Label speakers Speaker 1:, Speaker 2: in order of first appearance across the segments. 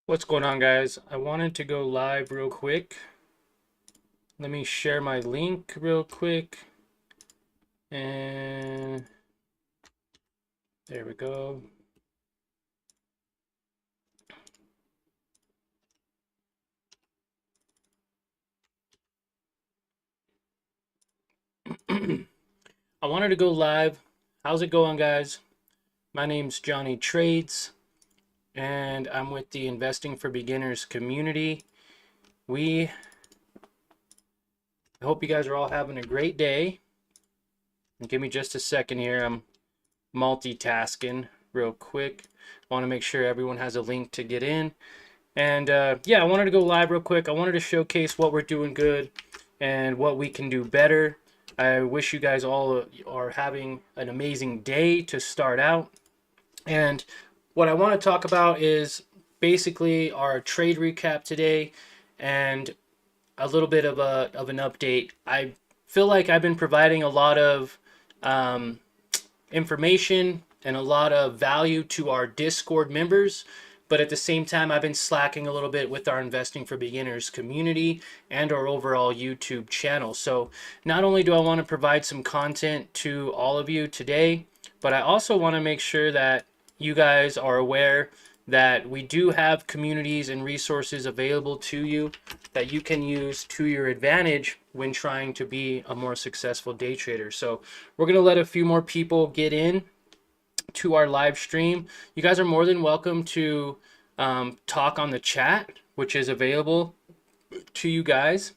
Speaker 1: What's going on, guys? I wanted to go live real quick. Let me share my link real quick. And there we go. I wanted to go live. How's it going, guys? My name's Johnny Trades, and I'm with the Investing for Beginners community. I hope you guys are all having a great day. And give me just a second here. I'm multitasking real quick. I want to make sure everyone has a link to get in. And yeah, I wanted to go live real quick. I wanted to showcase what we're doing good and what we can do better. I wish you guys all are having an amazing day to start out. And what I want to talk about is basically our trade recap today and a little bit of an update. I feel like I've been providing a lot of um, information and a lot of value to our Discord members. But at the same time, I've been slacking a little bit with our Investing for Beginners community and our overall YouTube channel. So not only do I want to provide some content to all of you today, but I also want to make sure that you guys are aware that we do have communities and resources available to you that you can use to your advantage when trying to be a more successful day trader. So we're going to let a few more people get in to our live stream. You guys are more than welcome to talk on the chat, which is available to you guys.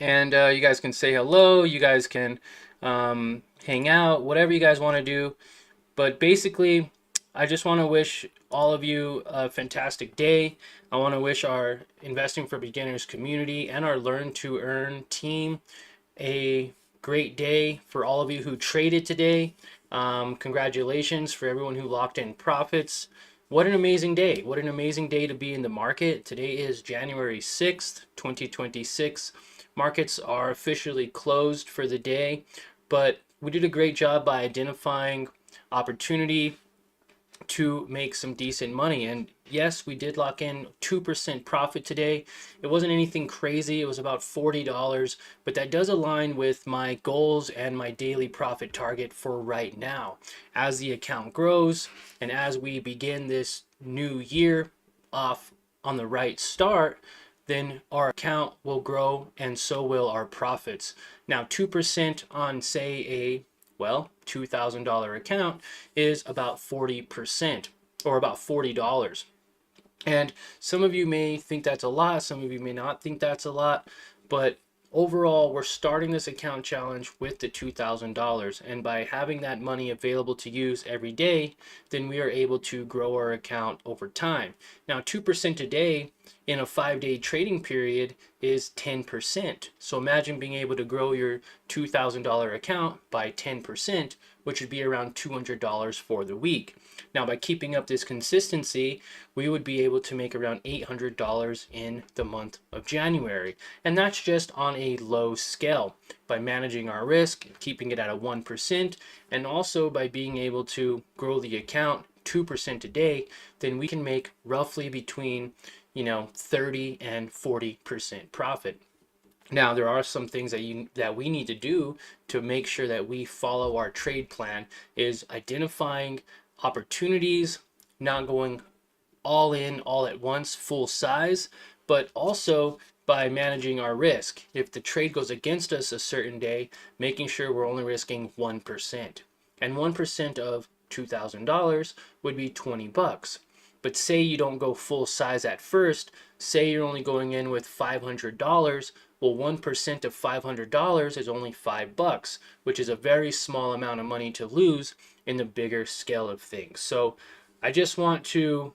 Speaker 1: And you guys can say hello. You guys can hang out, whatever you guys want to do. But basically, I just want to wish all of you a fantastic day. I want to wish our Investing for Beginners community and our Learn to Earn team a great day. For all of you who traded today, congratulations for everyone who locked in profits. What an amazing day. What an amazing day to be in the market. Today is January 6th, 2026. Markets are officially closed for the day, but we did a great job by identifying opportunity to make some decent money. And yes, we did lock in 2% profit today. It wasn't anything crazy. It was about $40, but that does align with my goals and my daily profit target for right now. As the account grows and as we begin this new year off on the right start, then our account will grow and so will our profits. Now, 2% on, say, a $2,000 account is about 40% or about $40. And some of you may think that's a lot, some of you may not think that's a lot, but overall, we're starting this account challenge with the $2,000. And by having that money available to use every day, then we are able to grow our account over time. Now, 2% a day in a 5-day trading period is 10%. So imagine being able to grow your $2,000 account by 10%, which would be around $200 for the week. Now, by keeping up this consistency, we would be able to make around $800 in the month of January. And that's just on a low scale by managing our risk, keeping it at a 1%, and also by being able to grow the account 2% a day, then we can make roughly between 30 and 40% profit. Now, there are some things that we need to do to make sure that we follow our trade plan is identifying opportunities, not going all in all at once, full size, but also by managing our risk. If the trade goes against us a certain day, making sure we're only risking 1%. And 1% of $2,000 would be 20 bucks. But say you don't go full size at first, say you're only going in with $500, well, 1% of $500 is only 5 bucks, which is a very small amount of money to lose in the bigger scale of things. So I just want to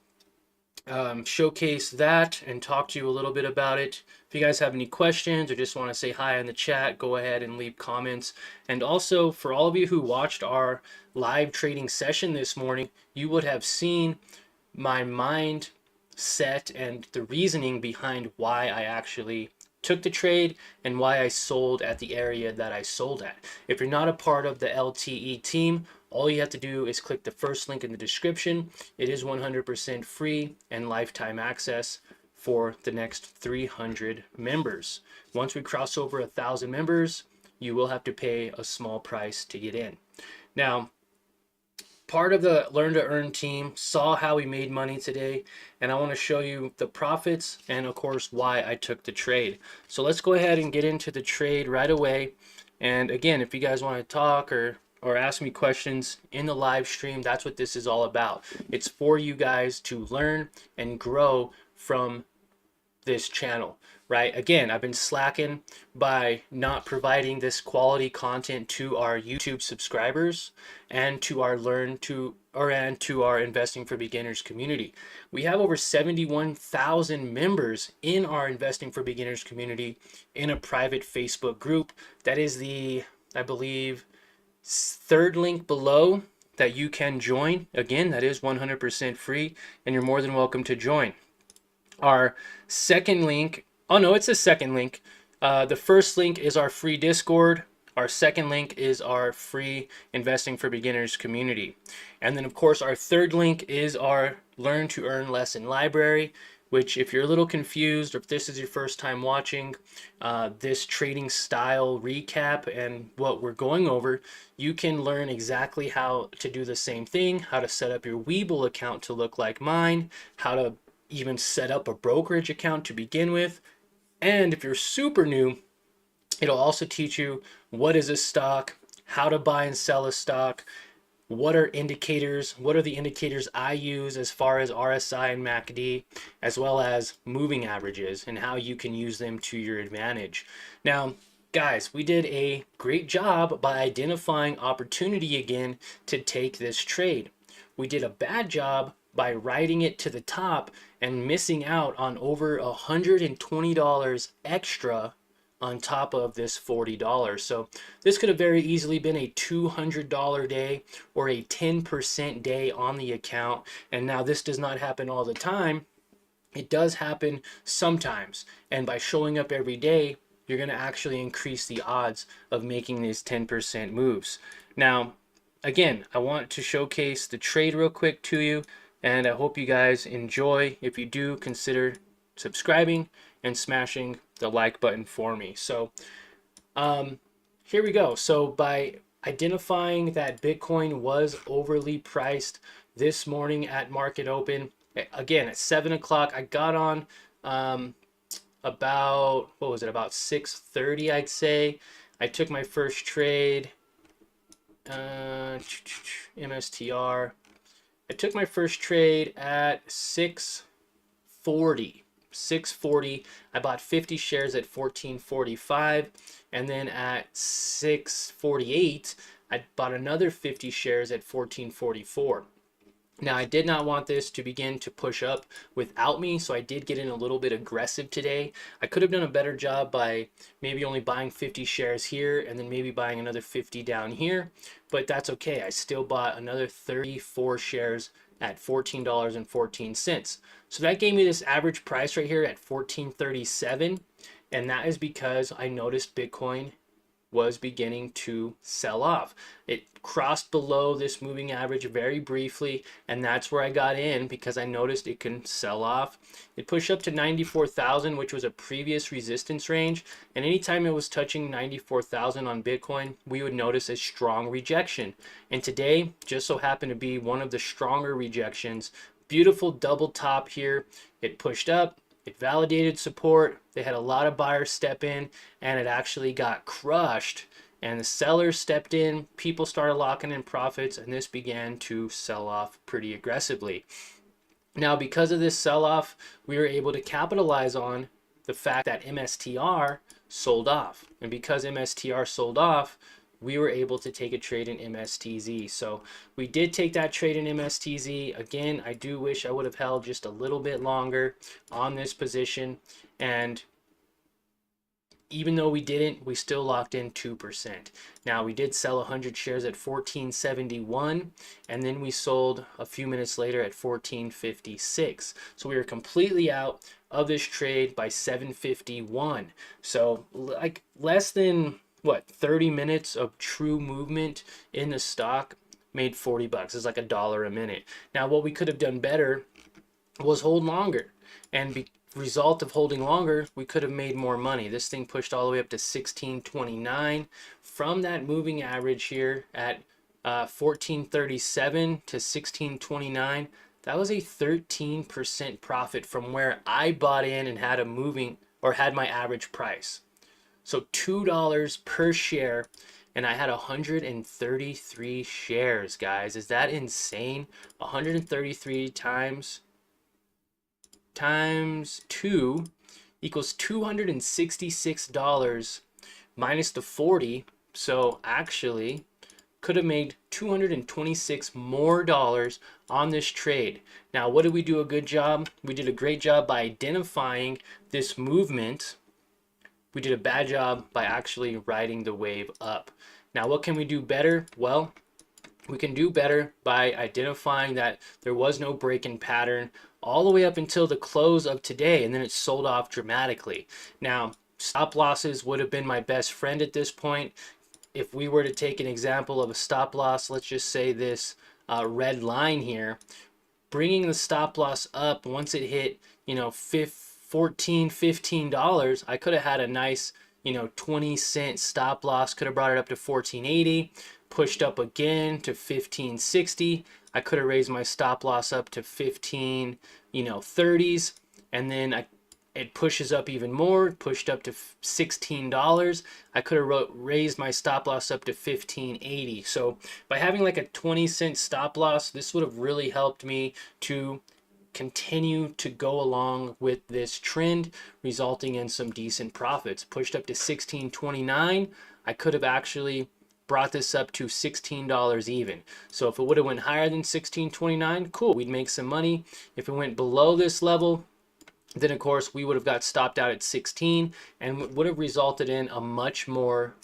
Speaker 1: showcase that and talk to you a little bit about it. If you guys have any questions or just want to say hi in the chat, go ahead and leave comments. And also, for all of you who watched our live trading session this morning, you would have seen my mind set and the reasoning behind why I actually took the trade and why I sold at the area that I sold at. If you're not a part of the LTE team, all you have to do is click the first link in the description. It is 100% free and lifetime access for the next 300 members. Once we cross over 1,000 members, you will have to pay a small price to get in. Now, part of the Learn to Earn team saw how we made money today, and I want to show you the profits and of course why I took the trade. So let's go ahead and get into the trade right away. And again, if you guys want to talk or ask me questions in the live stream, that's what this is all about. It's for you guys to learn and grow from this channel, right? Again, I've been slacking by not providing this quality content to our YouTube subscribers and to our our Investing for Beginners community. We have over 71,000 members in our Investing for Beginners community in a private Facebook group. That is the, I believe, third link below that you can join. Again, that is 100% free and you're more than welcome to join. Our second link, oh no, it's a second link. The first link is our free Discord. Our second link is our free Investing for Beginners community. And then of course our third link is our Learn to Earn lesson library, which if you're a little confused or if this is your first time watching this trading style recap and what we're going over, you can learn exactly how to do the same thing, how to set up your WEBULL account to look like mine, how to even set up a brokerage account to begin with. And if you're super new, it'll also teach you what is a stock, how to buy and sell a stock, what are indicators, what are the indicators I use as far as RSI and MACD, as well as moving averages and how you can use them to your advantage. Now, guys, we did a great job by identifying opportunity again to take this trade. We did a bad job by riding it to the top and missing out on over $120 extra on top of this $40. So this could have very easily been a $200 day or a 10% day on the account. And now this does not happen all the time. It does happen sometimes. And by showing up every day, you're going to actually increase the odds of making these 10% moves. Now, again, I want to showcase the trade real quick to you. And I hope you guys enjoy. If you do, consider subscribing and smashing the like button for me. So here we go. So by identifying that Bitcoin was overly priced this morning at market open, again at 7 o'clock, I got on about, what was it, about 6:30, I'd say. I took my first trade, MSTR. I took my first trade at 6:40. I bought 50 shares at 14.45, and then at 6:48 I bought another 50 shares at 14.44. Now, I did not want this to begin to push up without me, so I did get in a little bit aggressive today. I could have done a better job by maybe only buying 50 shares here and then maybe buying another 50 down here, but that's okay. I still bought another 34 shares at $14.14. So that gave me this average price right here at $14.37, and that is because I noticed Bitcoin was beginning to sell off. It crossed below this moving average very briefly, and that's where I got in because I noticed it can sell off. It pushed up to 94,000, which was a previous resistance range, and anytime it was touching 94,000 on Bitcoin, we would notice a strong rejection. And today just so happened to be one of the stronger rejections. Beautiful double top here. It pushed up, it validated support, they had a lot of buyers step in, and it actually got crushed, and the sellers stepped in, people started locking in profits, and this began to sell off pretty aggressively. Now, because of this sell-off, we were able to capitalize on the fact that MSTR sold off, and because MSTR sold off, we were able to take a trade in MSTZ. So we did take that trade in MSTZ. Again, I do wish I would have held just a little bit longer on this position. And even though we didn't, we still locked in 2%. Now, we did sell 100 shares at 14.71, and then we sold a few minutes later at 14.56. So we were completely out of this trade by 7.51. So like less than, what, 30 minutes of true movement in the stock made 40 bucks. It's like $1 a minute. Now, what we could have done better was hold longer. And result of holding longer, we could have made more money. This thing pushed all the way up to 16.29 from that moving average here at 14.37 to 16.29. That was a 13% profit from where I bought in and had a moving or had my average price. So $2 per share, and I had 133 shares, guys. Is that insane? 133 times 2 equals $266 minus the 40. So actually could have made 226 more dollars on this trade. Now, what did we do a good job? We did a great job by identifying this movement. We did a bad job by actually riding the wave up. Now, what can we do better? Well, we can do better by identifying that there was no break-in pattern all the way up until the close of today, and then it sold off dramatically. Now, stop losses would have been my best friend at this point. If we were to take an example of a stop loss, let's just say this red line here, bringing the stop loss up once it hit, $14, $15, I could have had a nice, 20-cent stop loss, could have brought it up to $14.80, pushed up again to $15.60. I could have raised my stop loss up to 30s, and then it pushes up even more, pushed up to $16. I could have raised my stop loss up to $15.80. So by having like a 20-cent stop loss, this would have really helped me to continue to go along with this trend, resulting in some decent profits. Pushed up to $16.29. I could have actually brought this up to $16 even. So if it would have went higher than $16.29, cool, we'd make some money. If it went below this level, then of course we would have got stopped out at 16 and would have resulted in a much more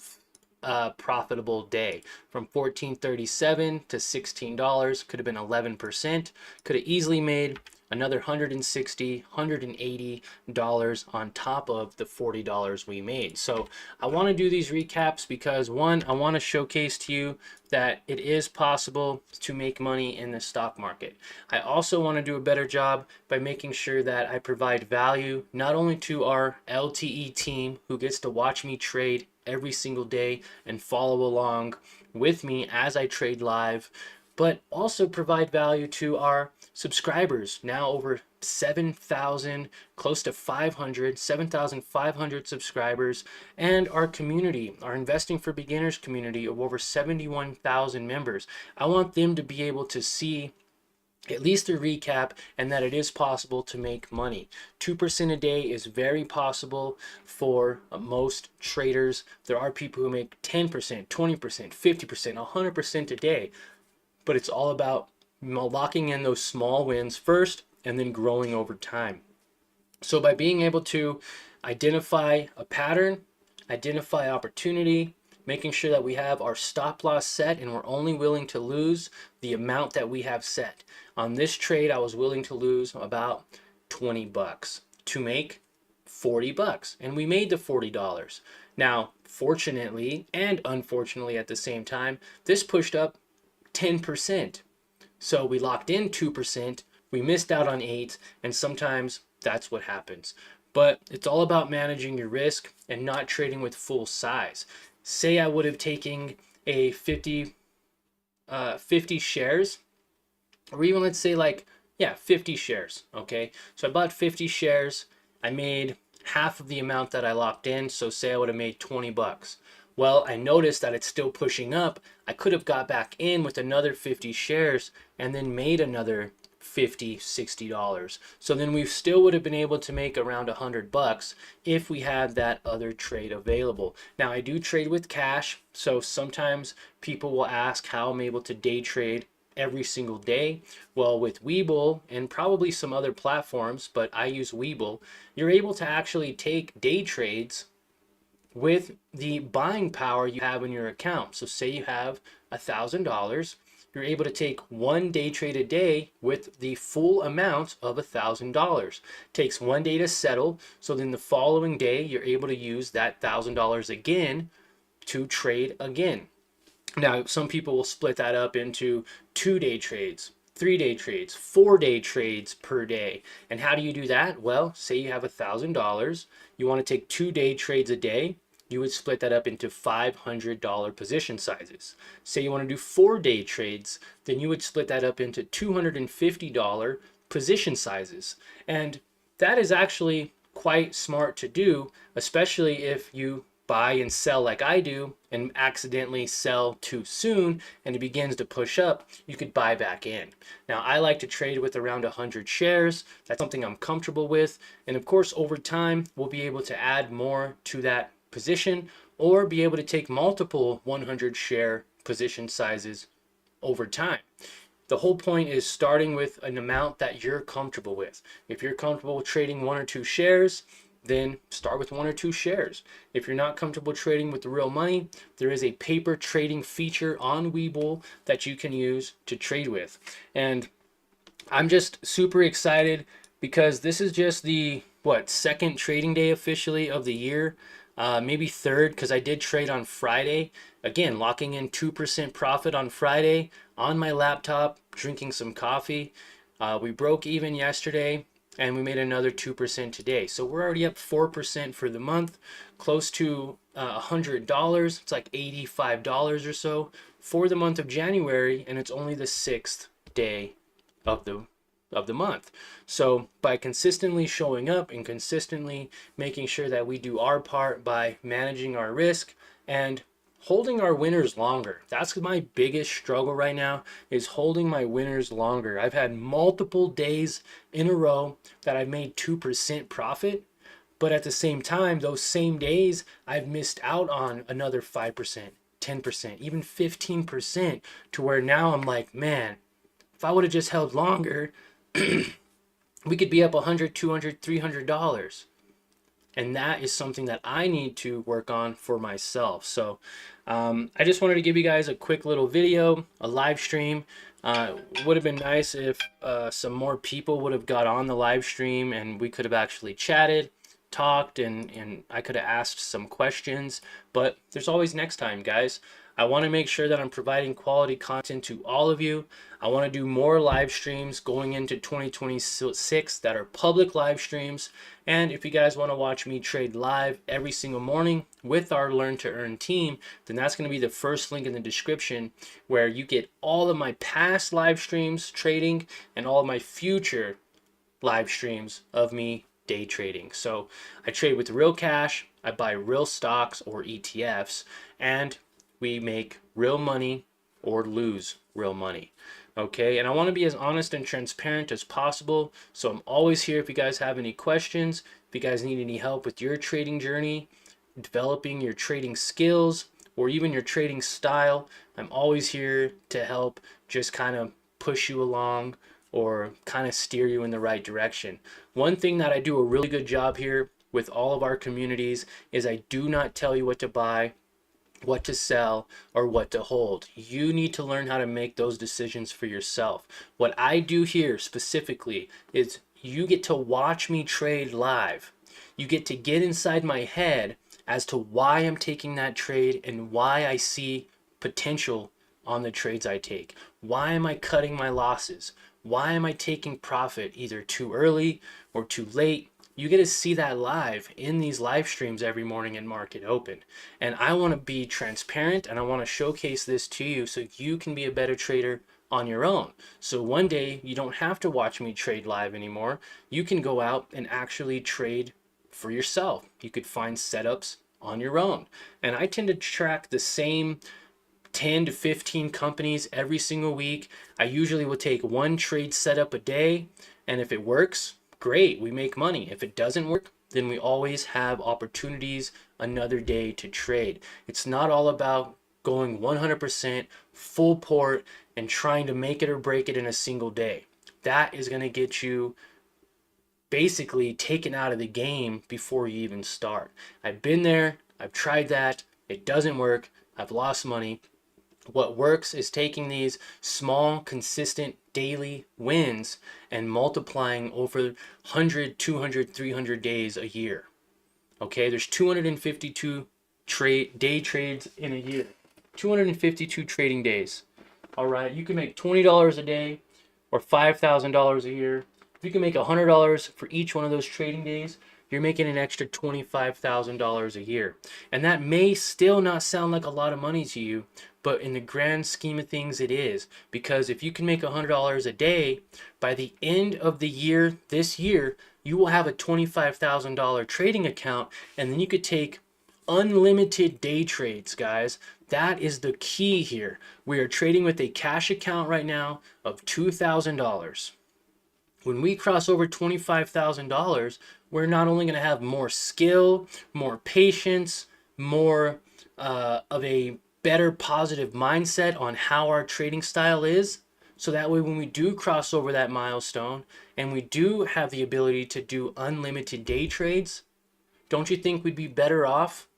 Speaker 1: profitable day. From $14.37 to $16 could have been 11%. Could have easily made another $160, $180 on top of the $40 we made. So I want to do these recaps because, one, I want to showcase to you that it is possible to make money in the stock market. I also want to do a better job by making sure that I provide value not only to our LTE team who gets to watch me trade every single day and follow along with me as I trade live, but also provide value to our subscribers. Now over 7,000, close to 7,500 subscribers, and our community, our Investing for Beginners community of over 71,000 members. I want them to be able to see at least a recap and that it is possible to make money. 2% a day is very possible for most traders. There are people who make 10%, 20%, 50%, 100% a day. But it's all about locking in those small wins first and then growing over time. So by being able to identify a pattern, identify opportunity, making sure that we have our stop loss set and we're only willing to lose the amount that we have set. On this trade, I was willing to lose about 20 bucks to make 40 bucks, and we made the $40. Now, fortunately and unfortunately at the same time, this pushed up 10%. So we locked in 2%, we missed out on 8, and sometimes that's what happens. But it's all about managing your risk and not trading with full size. Say I would have taken a 50 shares, or even let's say 50 shares, okay? So I bought 50 shares, I made half of the amount that I locked in, so say I would have made 20 bucks. Well, I noticed that it's still pushing up. I could have got back in with another 50 shares and then made another $50, $60. So then we still would have been able to make around 100 bucks if we had that other trade available. Now, I do trade with cash, so sometimes people will ask how I'm able to day trade every single day. Well, with WEBULL and probably some other platforms, but I use WEBULL, you're able to actually take day trades with the buying power you have in your account. So say you have $1,000, you're able to take one day trade a day with the full amount of $1,000. Takes one day to settle, so then the following day you're able to use that $1,000 again to trade again. Now, some people will split that up into 2-day trades, 3-day trades, 4-day trades per day. And how do you do that? Well, say you have $1,000, you want to take 2-day trades a day, you would split that up into $500 position sizes. Say you want to do 4-day trades, then you would split that up into $250 position sizes. And that is actually quite smart to do, especially if you buy and sell like I do and accidentally sell too soon and it begins to push up, you could buy back in. Now, I like to trade with around 100 shares. That's something I'm comfortable with. And of course, over time, we'll be able to add more to that position or be able to take multiple 100 share position sizes over time. The whole point is starting with an amount that you're comfortable with. If you're comfortable with trading 1 or 2 shares, then start with 1 or 2 shares. If you're not comfortable trading with the real money, there is a paper trading feature on WEBULL that you can use to trade with. And I'm just super excited because this is just the, second trading day officially of the year. Maybe third, because I did trade on Friday. Again, locking in 2% profit on Friday on my laptop, drinking some coffee. We broke even yesterday and we made another 2% today. So we're already up 4% for the month, close to $100. It's like $85 or so for the month of January, and it's only the 6th day of the month. So by consistently showing up and consistently making sure that we do our part by managing our risk and holding our winners longer. That's my biggest struggle right now, is holding my winners longer. I've had multiple days in a row that I've made 2% profit, but at the same time, those same days, I've missed out on another 5%, 10%, even 15%, to where now I'm like, man, if I would have just held longer, we could be up $100, $200, $300. And that is something that I need to work on for myself. So I just wanted to give you guys a quick little video, a live stream. Would have been nice if some more people would have got on the live stream and we could have actually chatted, talked, and I could have asked some questions. But there's always next time, guys. I want to make sure that I'm providing quality content to all of you. I want to do more live streams going into 2026 that are public live streams. And if you guys want to watch me trade live every single morning with our Learn to Earn team, then that's going to be the first link in the description, where you get all of my past live streams trading and all of my future live streams of me day trading. So I trade with real cash, I buy real stocks or ETFs, and we make real money or lose real money. Okay, and I want to be as honest and transparent as possible. So I'm always here if you guys have any questions, if you guys need any help with your trading journey, developing your trading skills, or even your trading style. I'm always here to help just kind of push you along or kind of steer you in the right direction. One thing that I do a really good job here with all of our communities is I do not tell you what to buy, what to sell, or what to hold. You need to learn how to make those decisions for yourself. What I do here specifically is you get to watch me trade live. You get to get inside my head as to why I'm taking that trade and why I see potential on the trades I take. Why am I cutting my losses? Why am I taking profit either too early or too late? You get to see that live in these live streams every morning in Market Open. And I want to be transparent and I want to showcase this to you so you can be a better trader on your own. So one day you don't have to watch me trade live anymore. You can go out and actually trade for yourself. You could find setups on your own. And I tend to track the same 10 to 15 companies every single week. I usually will take one trade setup a day, and if it works, great, we make money. If it doesn't work, then we always have opportunities another day to trade. It's not all about going 100% full port and trying to make it or break it in a single day. That is going to get you basically taken out of the game before you even start. I've been there, I've tried that, it doesn't work, I've lost money. What works is taking these small, consistent daily wins and multiplying over 100, 200, 300 days a year. Okay, there's 252 day trades in a year. 252 trading days. All right, you can make $20 a day or $5,000 a year. If you can make $100 for each one of those trading days, you're making an extra $25,000 a year. And that may still not sound like a lot of money to you, but in the grand scheme of things, it is. Because if you can make $100 a day, by the end of the year, this year, you will have a $25,000 trading account, and then you could take unlimited day trades, guys. That is the key here. We are trading with a cash account right now of $2,000. When we cross over $25,000, we're not only going to have more skill, more patience, more of a better positive mindset on how our trading style is. So that way, when we do cross over that milestone and we do have the ability to do unlimited day trades, don't you think we'd be better off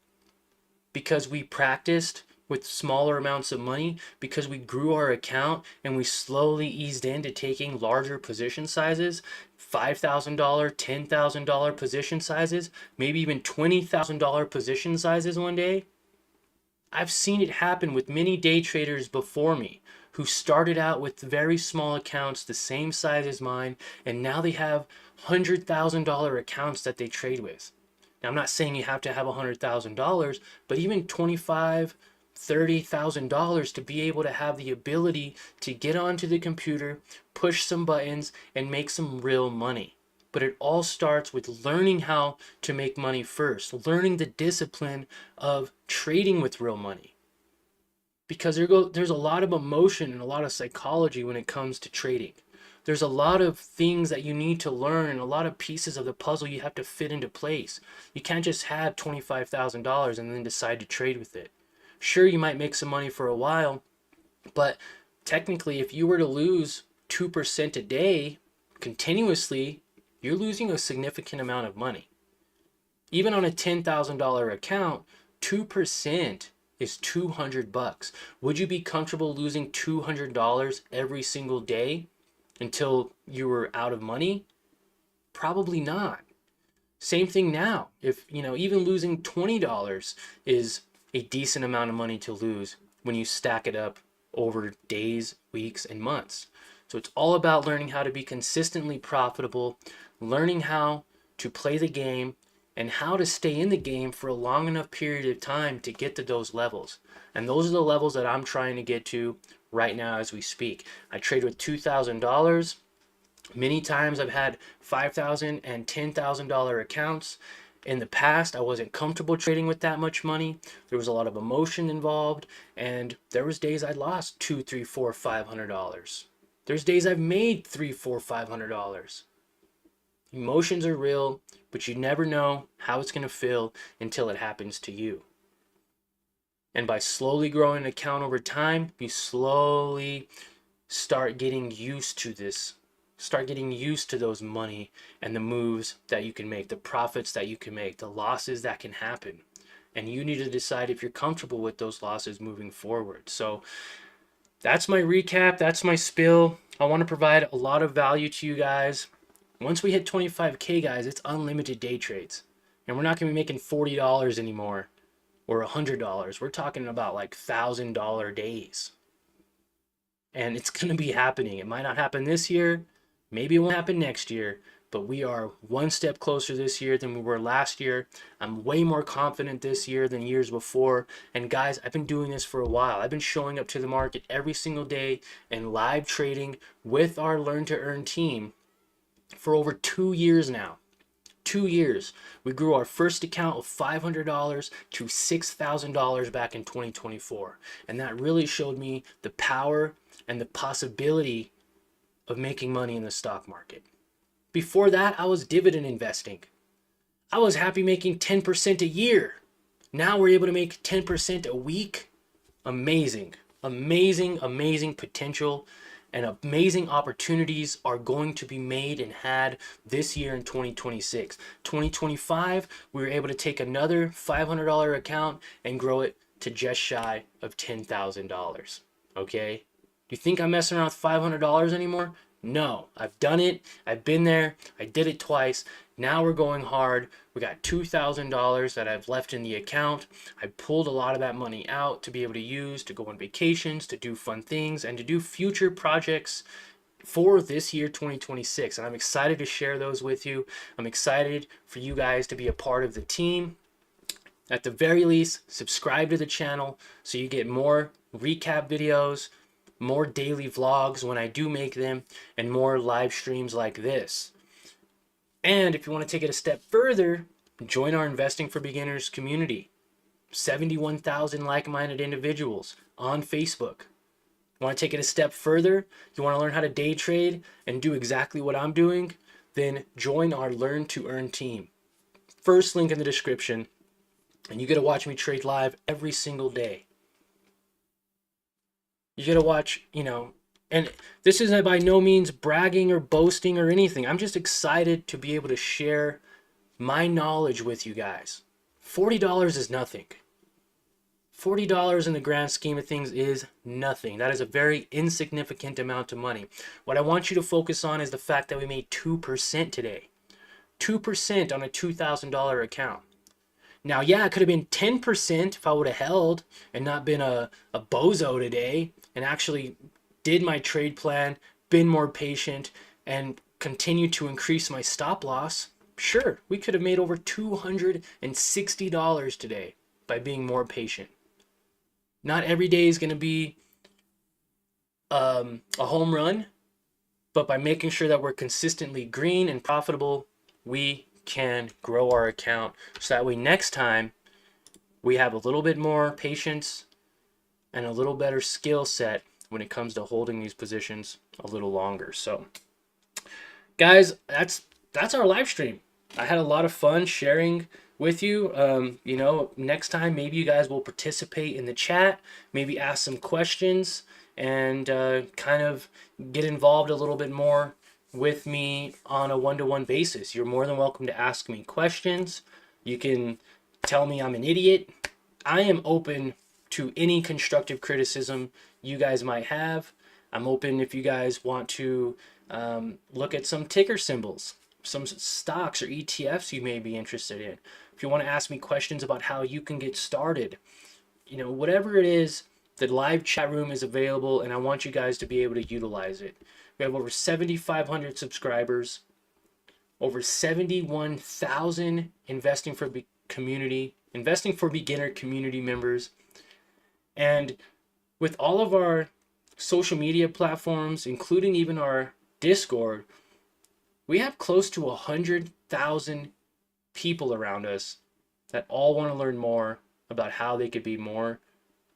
Speaker 1: because we practiced with smaller amounts of money, because we grew our account and we slowly eased into taking larger position sizes, $5,000, $10,000 position sizes, maybe even $20,000 position sizes one day? I've seen it happen with many day traders before me who started out with very small accounts the same size as mine, and now they have $100,000 accounts that they trade with. Now, I'm not saying you have to have $100,000, but even $25,000, $30,000 to be able to have the ability to get onto the computer, push some buttons, and make some real money. But it all starts with learning how to make money first, learning the discipline of trading with real money. Because there's a lot of emotion and a lot of psychology when it comes to trading. There's a lot of things that you need to learn and a lot of pieces of the puzzle you have to fit into place. You can't just have $25,000 and then decide to trade with it. Sure, you might make some money for a while, but technically, if you were to lose 2% a day continuously, you're losing a significant amount of money. Even on a $10,000 account, 2% is $200. Would you be comfortable losing $200 every single day until you were out of money? Probably not. Same thing now. If, even losing $20 is a decent amount of money to lose when you stack it up over days, weeks, and months. So it's all about learning how to be consistently profitable, learning how to play the game, and how to stay in the game for a long enough period of time to get to those levels. And those are the levels that I'm trying to get to right now as we speak. I trade with $2,000. Many times I've had $5,000 and $10,000 accounts. In the past, I wasn't comfortable trading with that much money. There was a lot of emotion involved, and there was days I lost $200, $300, $400, $500. There's days I've made $300, $400, $500. Emotions are real, but you never know how it's going to feel until it happens to you. And by slowly growing an account over time, you slowly start getting used to this. Start getting used to those money and the moves that you can make, the profits that you can make, the losses that can happen. And you need to decide if you're comfortable with those losses moving forward. So that's my recap. That's my spill. I want to provide a lot of value to you guys. Once we hit 25K, guys, it's unlimited day trades. And we're not going to be making $40 anymore or $100. We're talking about like $1,000 days. And it's going to be happening. It might not happen this year. Maybe it won't happen next year. But we are one step closer this year than we were last year. I'm way more confident this year than years before. And guys, I've been doing this for a while. I've been showing up to the market every single day and live trading with our Learn to Earn team for over 2 years now. 2 years. We grew our first account of $500 to $6,000 back in 2024. And that really showed me the power and the possibility of making money in the stock market. Before that, I was dividend investing. I was happy making 10% a year. Now we're able to make 10% a week. Amazing, amazing, amazing potential and amazing opportunities are going to be made and had this year in 2026. 2025, we were able to take another $500 account and grow it to just shy of $10,000. Okay? Do you think I'm messing around with $500 anymore? No, I've done it. I've been there. I did it twice. Now we're going hard. We got $2,000 that I've left in the account. I pulled a lot of that money out to be able to use to go on vacations, to do fun things, and to do future projects for this year 2026. And I'm excited to share those with you. I'm excited for you guys to be a part of the team. At the very least, subscribe to the channel so you get more recap videos, more daily vlogs when I do make them, and more live streams like this. And if you want to take it a step further, join our Investing for Beginners community. 71,000 like-minded individuals on Facebook. You want to take it a step further? You want to learn how to day trade and do exactly what I'm doing? Then join our Learn to Earn team. First link in the description. And you get to watch me trade live every single day. You get to watch, and this isn't by no means bragging or boasting or anything. I'm just excited to be able to share my knowledge with you guys. $40 is nothing. $40 in the grand scheme of things is nothing. That is a very insignificant amount of money. What I want you to focus on is the fact that we made 2% today. 2% on a $2,000 account. Now, yeah, it could have been 10% if I would have held and not been a bozo today and actually did my trade plan, been more patient, and continued to increase my stop loss. Sure, we could have made over $260 today by being more patient. Not every day is going to be a home run, but by making sure that we're consistently green and profitable, we can grow our account so that way next time we have a little bit more patience and a little better skill set when it comes to holding these positions a little longer. So guys, that's our live stream. I had a lot of fun sharing with you. Next time maybe you guys will participate in the chat, maybe ask some questions, and kind of get involved a little bit more with me on a one-to-one basis. You're more than welcome to ask me questions. You can tell me I'm an idiot. I am open to any constructive criticism you guys might have. I'm open if you guys want to look at some ticker symbols, some stocks or ETFs you may be interested in. If you want to ask me questions about how you can get started, whatever it is, the live chat room is available, and I want you guys to be able to utilize it. We have over 7,500 subscribers, over 71,000 Investing for Beginner community members. And with all of our social media platforms, including even our Discord, we have close to 100,000 people around us that all want to learn more about how they could be more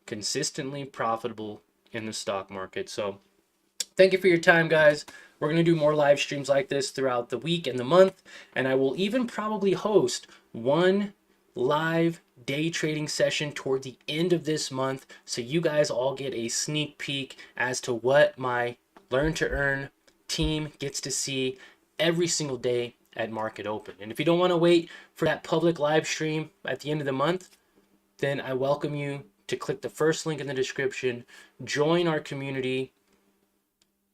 Speaker 1: consistently profitable in the stock market. So thank you for your time, guys. We're going to do more live streams like this throughout the week and the month, and I will even probably host one live day trading session toward the end of this month, so you guys all get a sneak peek as to what my Learn to Earn team gets to see every single day at market open. And if you don't want to wait for that public live stream at the end of the month, then I welcome you to click the first link in the description, join our community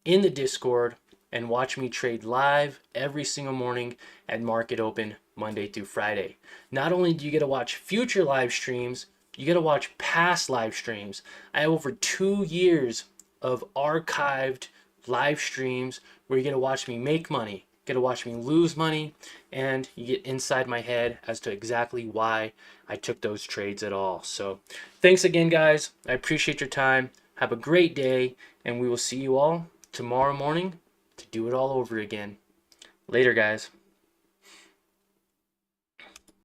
Speaker 1: in the Discord, and watch me trade live every single morning at market open Monday through Friday. Not only do you get to watch future live streams, you get to watch past live streams. I have over 2 years of archived live streams where you get to watch me make money, get to watch me lose money, and you get inside my head as to exactly why I took those trades at all. So thanks again, guys. I appreciate your time. Have a great day, and we will see you all tomorrow morning to do it all over again. Later, guys.